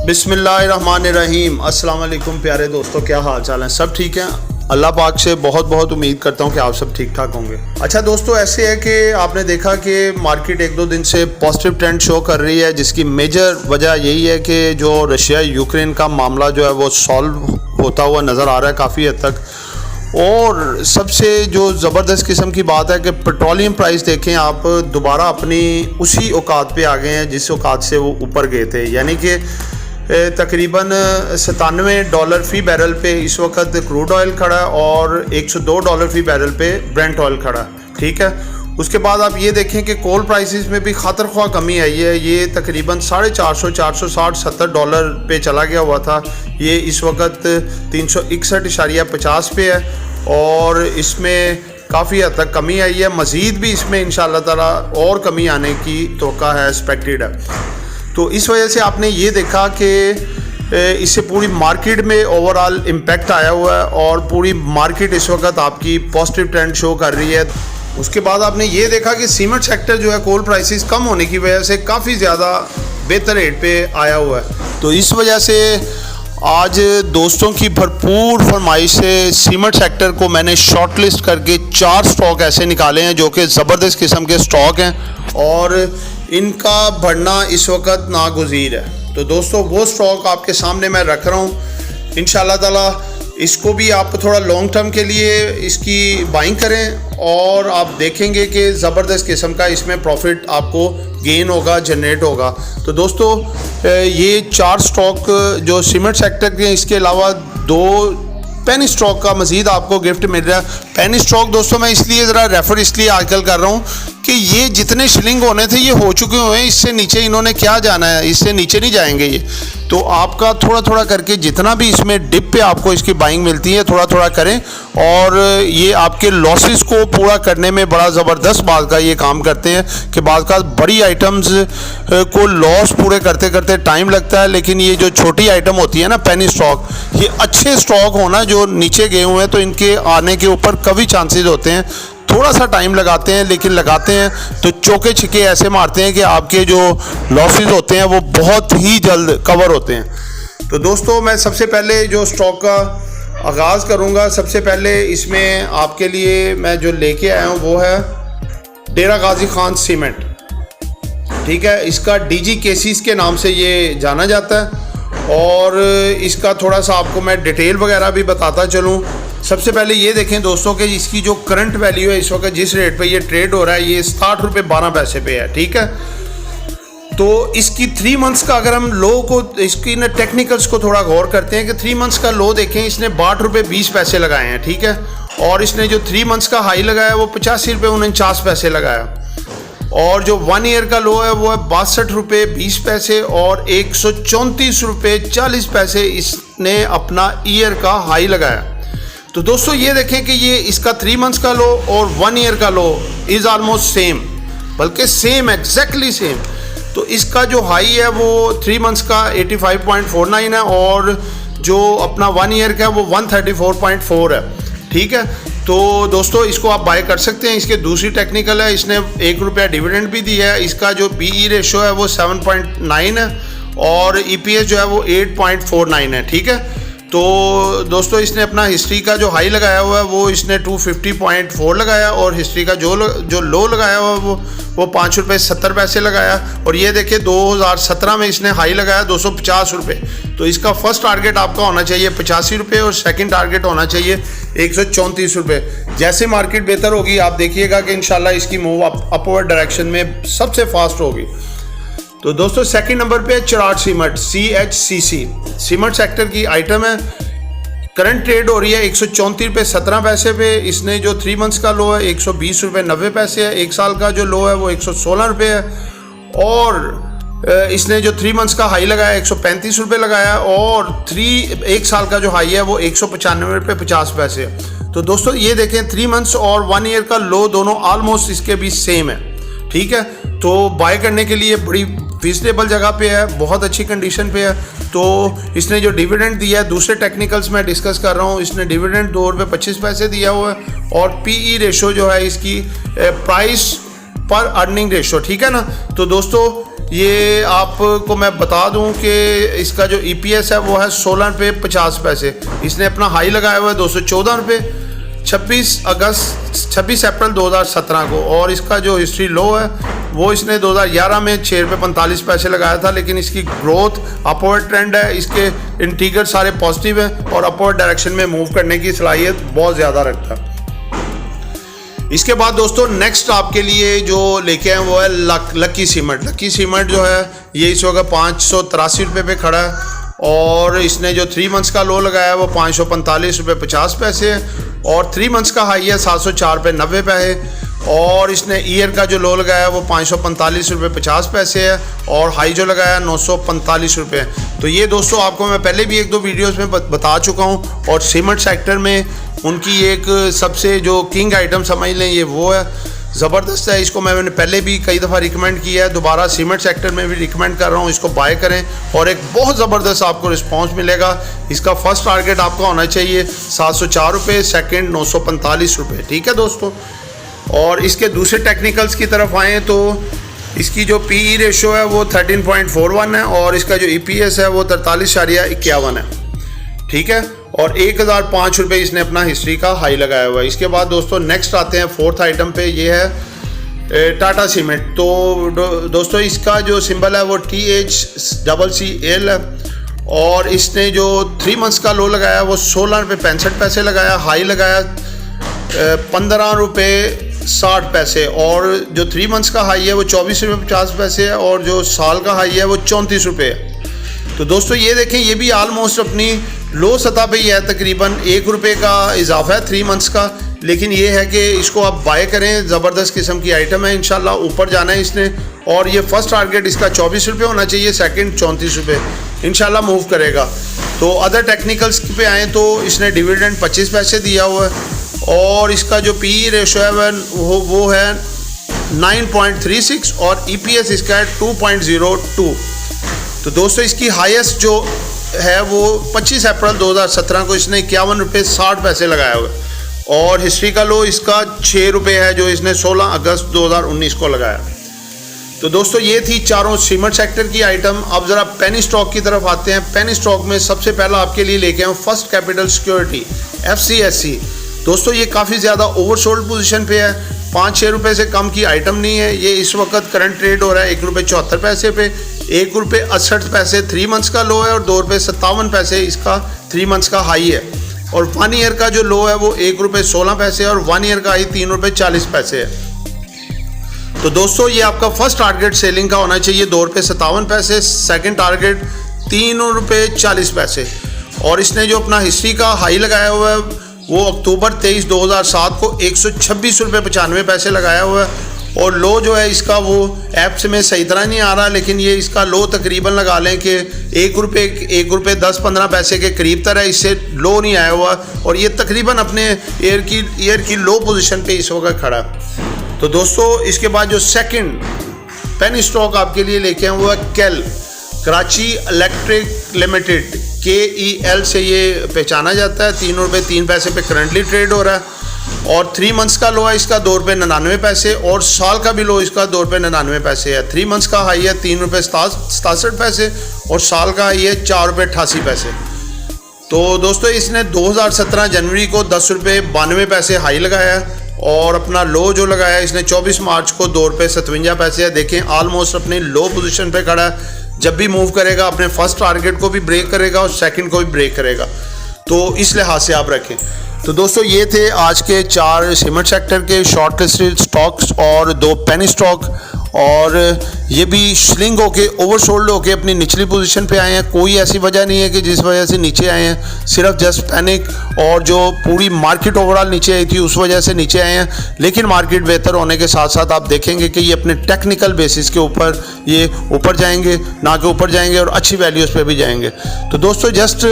बिस्मिल्लाहिर्रहमानिर्रहीम। अस्सलाम वालेकुम प्यारे दोस्तों, क्या हाल चाल है? सब ठीक हैं? अल्लाह पाक से बहुत बहुत उम्मीद करता हूं कि आप सब ठीक ठाक होंगे। अच्छा दोस्तों, ऐसे है कि आपने देखा कि मार्केट एक दो दिन से पॉजिटिव ट्रेंड शो कर रही है, जिसकी मेजर वजह यही है कि जो रशिया यूक्रेन का मामला जो है वो सॉल्व होता हुआ नज़र आ रहा है काफ़ी हद तक। और सबसे जो ज़बरदस्त किस्म की बात है कि पेट्रोलियम प्राइस देखें आप, दोबारा अपनी उसी औकात पे आ गए हैं जिस औकात से वो ऊपर गए थे। यानी कि तकरीबन $97 फ़ी बैरल पे इस वक्त क्रूड ऑयल खड़ा है और $102 फ़ी बैरल पे ब्रेंट ऑयल खड़ा है। ठीक है, उसके बाद आप ये देखें कि कोल प्राइसेस में भी खातर ख्वाह कमी आई है। ये तकरीबन $450, $460, $70 पे चला गया हुआ था, ये इस वक्त 361.50 पे है और इसमें काफ़ी हद तक कमी आई है। मज़ीद भी इसमें इंशाअल्लाह ताला और कमी आने की तवक्का है, एक्सपेक्टेड है। तो इस वजह से आपने ये देखा कि इससे पूरी मार्केट में ओवरऑल इम्पैक्ट आया हुआ है और पूरी मार्केट इस वक्त आपकी पॉजिटिव ट्रेंड शो कर रही है। उसके बाद आपने ये देखा कि सीमेंट सेक्टर जो है कोल प्राइसेस कम होने की वजह से काफ़ी ज़्यादा बेहतर रेट पे आया हुआ है। तो इस वजह से आज दोस्तों की भरपूर फरमाइश से सीमेंट सेक्टर को मैंने शॉर्ट लिस्ट करके 4 स्टॉक ऐसे निकाले हैं जो कि ज़बरदस्त किस्म के स्टॉक हैं और इनका बढ़ना इस वक्त नागुज़ीर है। तो दोस्तों वो स्टॉक आपके सामने मैं रख रहा हूँ। इंशाअल्लाह ताला इसको भी आप थोड़ा लॉन्ग टर्म के लिए इसकी बाइंग करें और आप देखेंगे कि ज़बरदस्त किस्म का इसमें प्रॉफिट आपको गेन होगा, जनरेट होगा। तो दोस्तों ये 4 स्टॉक जो सीमेंट सेक्टर के, इसके अलावा 2 पेनी स्टॉक का मज़ीद आपको गिफ्ट मिल रहा है। पेनी स्टॉक दोस्तों मैं इसलिए ज़रा रेफ़र इसलिए आजकल कर रहा हूँ कि ये जितने शिलिंग होने थे ये हो चुके हुए हैं, इससे नीचे इन्होंने क्या जाना है, इससे नीचे नहीं जाएंगे ये। तो आपका थोड़ा थोड़ा करके जितना भी इसमें डिप पे आपको इसकी बाइंग मिलती है थोड़ा थोड़ा करें और ये आपके लॉसेस को पूरा करने में बड़ा ज़बरदस्त बात का ये काम करते हैं कि बाद का बड़ी आइटम्स को लॉस पूरे करते करते टाइम लगता है, लेकिन ये जो छोटी आइटम होती है ना पेनी स्टॉक, ये अच्छे स्टॉक होना जो नीचे गए हुए हैं तो इनके आने के ऊपर कभी चांसेस होते हैं। थोड़ा सा टाइम लगाते हैं लेकिन लगाते हैं तो चौके छिके ऐसे मारते हैं कि आपके जो लॉसेस होते हैं वो बहुत ही जल्द कवर होते हैं। तो दोस्तों मैं सबसे पहले जो स्टॉक का आगाज़ करूंगा, सबसे पहले इसमें आपके लिए मैं जो लेके आया हूँ वो है डेरा गाजी खान सीमेंट। ठीक है, इसका डीजी केसीस के नाम से ये जाना जाता है और इसका थोड़ा सा आपको मैं डिटेल वगैरह भी बताता चलूँ। सबसे पहले ये देखें दोस्तों कि इसकी जो करंट वैल्यू है इस वक्त जिस रेट पे ये ट्रेड हो रहा है ये ₹60.12 पे है। ठीक है, तो इसकी 3 मंथ्स का अगर हम लो को इसकी ना टेक्निकल्स को थोड़ा गौर करते हैं कि 3 मंथ्स का लो देखें, इसने ₹62.20 लगाए हैं। ठीक है, और इसने जो 3 मंथ्स का हाई लगाया वो ₹85.49 लगाया और जो 1 ईयर का लो है वो है ₹62.20 और ₹134.40 इसने अपना ईयर का हाई लगाया। तो दोस्तों ये देखें कि ये इसका 3 मंथ्स का लो और 1 ईयर का लो इज़ ऑलमोस्ट सेम, बल्कि सेम, एग्जैक्टली सेम। तो इसका जो हाई है वो 3 मंथ्स का 85.49 है और जो अपना 1 ईयर का है वो 134.4 है। ठीक है, तो दोस्तों इसको आप बाय कर सकते हैं। इसके दूसरी टेक्निकल है, इसने ₹1 डिविडेंड भी दिया है। इसका जो PE रेशो है वो 7.9 है और EPS जो है वो 8.49 है। ठीक है, तो दोस्तों इसने अपना हिस्ट्री का जो हाई लगाया हुआ है वो इसने 250.4 लगाया और हिस्ट्री का जो लो लगाया हुआ है वो ₹5.70 लगाया और ये देखिए 2017 में इसने हाई लगाया ₹250। तो इसका फर्स्ट टारगेट आपका होना चाहिए ₹85 और सेकंड टारगेट होना चाहिए ₹134। जैसे मार्केट बेहतर होगी आप देखिएगा कि इंशाल्लाह इसकी मूव अपवर्ड डायरेक्शन में सबसे फास्ट होगी। तो दोस्तों सेकंड नंबर पे चिराग सीमेंट CHCC सीमेंट सेक्टर की आइटम है। करंट ट्रेड हो रही है ₹134.17 पे। इसने जो 3 मंथ्स का लो है ₹120.90 है, 1 साल का जो लो है वो ₹116 है और इसने जो 3 मंथ्स का हाई लगाया ₹135 लगाया और 1 साल का जो हाई है वो ₹195.50 है। तो दोस्तों ये देखें 3 मंथ्स और 1 ईयर का लो दोनों ऑलमोस्ट इसके भी सेम है। ठीक है, तो बाय करने के लिए बड़ी फिजनेबल जगह पे है, बहुत अच्छी कंडीशन पे है। तो इसने जो डिविडेंड दिया है, दूसरे टेक्निकल्स मैं डिस्कस कर रहा हूँ, इसने डिविडेंड ₹2.25 दिया हुआ है और PE रेशो जो है इसकी प्राइस पर अर्निंग रेशो, ठीक है ना। तो दोस्तों ये आपको मैं बता दूं कि इसका जो EPS है वो है 16 रुपये 50 पैसे। इसने अपना हाई लगाया हुआ है 214 रुपये 26 अप्रैल 2017 को, और इसका जो हिस्ट्री लो है वो इसने 2011 में 6 रुपये 45 पैसे लगाया था, लेकिन इसकी ग्रोथ अपवर्ड ट्रेंड है, इसके इंटीगर सारे पॉजिटिव हैं और अपवर्ड डायरेक्शन में मूव करने की सलाहियत बहुत ज़्यादा रखता है। इसके बाद दोस्तों नेक्स्ट आपके लिए जो लेके आए वो है लकी सीमेंट। लकी सीमेंट जो है ये इस वक्त 583 रुपये पे खड़ा है, और इसने जो 3 मंथ्स का लो लगाया है वो 545 रुपये 50 पैसे है, और 3 मंथ्स का हाई है 704 रुपये 90 पैसे, और इसने ईयर का जो लो लगाया है वो 545 रुपये 50 पैसे है, और हाई जो लगाया है 945 रुपये। तो ये दोस्तों आपको मैं पहले भी 1-2 वीडियोस में बता चुका हूँ, और सीमेंट सेक्टर में उनकी एक सबसे जो किंग आइटम समझ लें ये वो है, ज़बरदस्त है। इसको मैंने पहले भी कई दफ़ा रिकमेंड किया है, दोबारा सीमेंट सेक्टर में भी रिकमेंड कर रहा हूँ, इसको बाय करें और एक बहुत ज़बरदस्त आपको रिस्पांस मिलेगा। इसका फर्स्ट टारगेट आपका होना चाहिए 704 रुपये, सेकेंड 945 रुपये, ठीक है दोस्तों। और इसके दूसरे टेक्निकल्स की तरफ आएँ तो इसकी जो PE रेशो है वो 13.41 है, और इसका जो EPS है वो 43.51 है, ठीक है, और 1005 रुपये इसने अपना हिस्ट्री का हाई लगाया हुआ है। इसके बाद दोस्तों नेक्स्ट आते हैं 4th आइटम पे, ये है टाटा सीमेंट। तो दोस्तों इसका जो सिंबल है वो THCCL है, और इसने जो 3 मंथ्स का लो लगाया वो 16 रुपये 65 पैसे लगाया, हाई लगाया 15 रुपये 60 पैसे, और जो 3 मंथ्स का हाई है वो 24 रुपये 50 पैसे है, और जो साल का हाई है वो 34 रुपये है। तो दोस्तों ये देखें, ये भी आलमोस्ट अपनी लो सतह पे ही है, तकरीबन 1 रुपये का इजाफा है 3 मंथ्स का, लेकिन ये है कि इसको आप बाय करें, ज़बरदस्त किस्म की आइटम है, इंशाल्लाह ऊपर जाना है इसने। और ये फर्स्ट टारगेट इसका 24 रुपये होना चाहिए, सेकंड 34 रुपये, इंशाल्लाह मूव करेगा। तो अदर टेक्निकल्स पे आएँ तो इसने डिविडेंड 25 पैसे दिया हुआ है, और इसका जो PE रेशो है वो है 9.36, और EPS इसका है 2.02। तो दोस्तों इसकी हाईएस्ट जो है वो 25 अप्रैल 2017 को इसने 51 रुपये 60 पैसे लगाया हुआ है, और हिस्ट्री का लो इसका 6 रुपये है जो इसने 16 अगस्त 2019 को लगाया। तो दोस्तों ये थी चारों सीमेंट सेक्टर की आइटम। अब ज़रा पेनी स्टॉक की तरफ आते हैं। पेनी स्टॉक में सबसे पहला आपके लिए लेके आए फर्स्ट कैपिटल सिक्योरिटी FCSC। दोस्तों ये काफ़ी ज़्यादा ओवरसोल्ड पोजीशन पे है, 5-6 रुपये से कम की आइटम नहीं है। ये इस वक्त करंट ट्रेड हो रहा है 1 रुपये 74 पैसे पे, 1 रुपये 68 पैसे 3 मंथ्स का लो है, और 2 रुपये 57 पैसे इसका 3 मंथ्स का हाई है, और 1 ईयर का जो लो है वो 1 रुपये 16 पैसे, और 1 ईयर का हाई 3 रुपये 40 पैसे है। तो दोस्तों ये आपका फर्स्ट टारगेट सेलिंग का होना चाहिए 2 रुपये 57 पैसे, सेकेंड टारगेट 3 रुपये 40 पैसे, और इसने जो अपना हिस्ट्री का हाई लगाया हुआ है वो अक्टूबर 23, 2007 को 126 रुपये 95 पैसे लगाया हुआ है, और लो जो है इसका वो ऐप्स में सही तरह नहीं आ रहा, लेकिन ये इसका लो तकरीबन लगा लें कि 1 रुपये 10-15 पैसे के करीब तरह, इससे लो नहीं आया हुआ, और ये तकरीबन अपने ईयर की लो पोजीशन पे इस वक्त खड़ा है। तो दोस्तों इसके बाद जो सेकंड पेनी स्टॉक आपके लिए लेके आए वो है केल, कराची इलेक्ट्रिक लिमिटेड, KEL से ये पहचाना जाता है। 3 रुपये 3 पैसे पे करंटली ट्रेड हो रहा है, और 3 मंथ्स का लो है इसका 2 रुपये 99 पैसे, और साल का भी लो इसका 2 रुपये 99 पैसे है। 3 मंथ्स का हाई है 3 रुपये 67 पैसे, और साल का हाई है 4 रुपये 88 पैसे। तो दोस्तों इसने 2017 जनवरी को 10 रुपये 92 पैसे हाई लगाया है, और अपना लो जो लगाया इसने 24 मार्च को 2 रुपये 57 पैसे है। देखें ऑलमोस्ट अपनी लो पोजीशन पे खड़ा है। जब भी मूव करेगा अपने फर्स्ट टारगेट को भी ब्रेक करेगा और सेकंड को भी ब्रेक करेगा, तो इस लिहाज से आप रखें। तो दोस्तों ये थे आज के 4 सीमेंट सेक्टर के शॉर्ट लिस्टेड स्टॉक्स और 2 पेनी स्टॉक, और ये भी स्लिंग होके ओवरसोल्ड होके अपनी निचली पोजीशन पे आए हैं। कोई ऐसी वजह नहीं है कि जिस वजह से नीचे आए हैं, सिर्फ जस्ट पैनिक, और जो पूरी मार्केट ओवरऑल नीचे आई थी उस वजह से नीचे आए हैं। लेकिन मार्केट बेहतर होने के साथ साथ आप देखेंगे कि ये अपने टेक्निकल बेसिस के ऊपर ये ऊपर जाएंगे, ना कि ऊपर जाएंगे और अच्छी वैल्यूज़ पे भी जाएंगे। तो दोस्तों जस्ट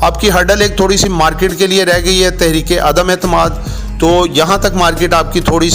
आपकी हर्डल एक थोड़ी सी मार्केट के लिए रह गई है, तहरीक अदम एतमाद। तो यहाँ तक मार्केट आपकी थोड़ी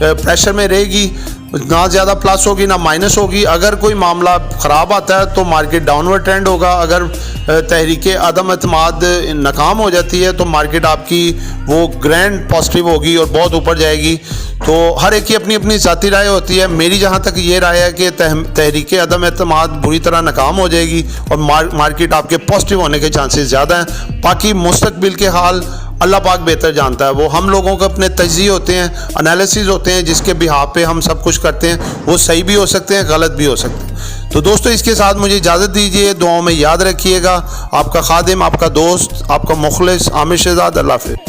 प्रेशर में रहेगी, ना ज़्यादा प्लस होगी ना माइनस होगी। अगर कोई मामला ख़राब आता है तो मार्केट डाउनवर्ड ट्रेंड होगा, अगर तहरीक अदम एतमाद नाकाम हो जाती है तो मार्केट आपकी वो ग्रैंड पॉजिटिव होगी और बहुत ऊपर जाएगी। तो हर एक की अपनी अपनी ज़ाती राय होती है। मेरी जहाँ तक ये राय है कि तहरीक अदम एतमाद बुरी तरह नाकाम हो जाएगी और मार्केट आपके पॉजिटिव होने के चांसेस ज़्यादा हैं। बाकी मुस्तकबिल के हाल अल्लाह पाक बेहतर जानता है। वो हम लोगों के अपने तज्ज़िये होते हैं, एनालिसिस होते हैं, जिसके बिहाफ पे हम सब कुछ करते हैं। वो सही भी हो सकते हैं, गलत भी हो सकते हैं। तो दोस्तों, इसके साथ मुझे इजाज़त दीजिए। दुआओं में याद रखिएगा। आपका खादिम, आपका दोस्त, आपका मुखलिस आमिर शहजाद। अल्लाह हाफ़िज़।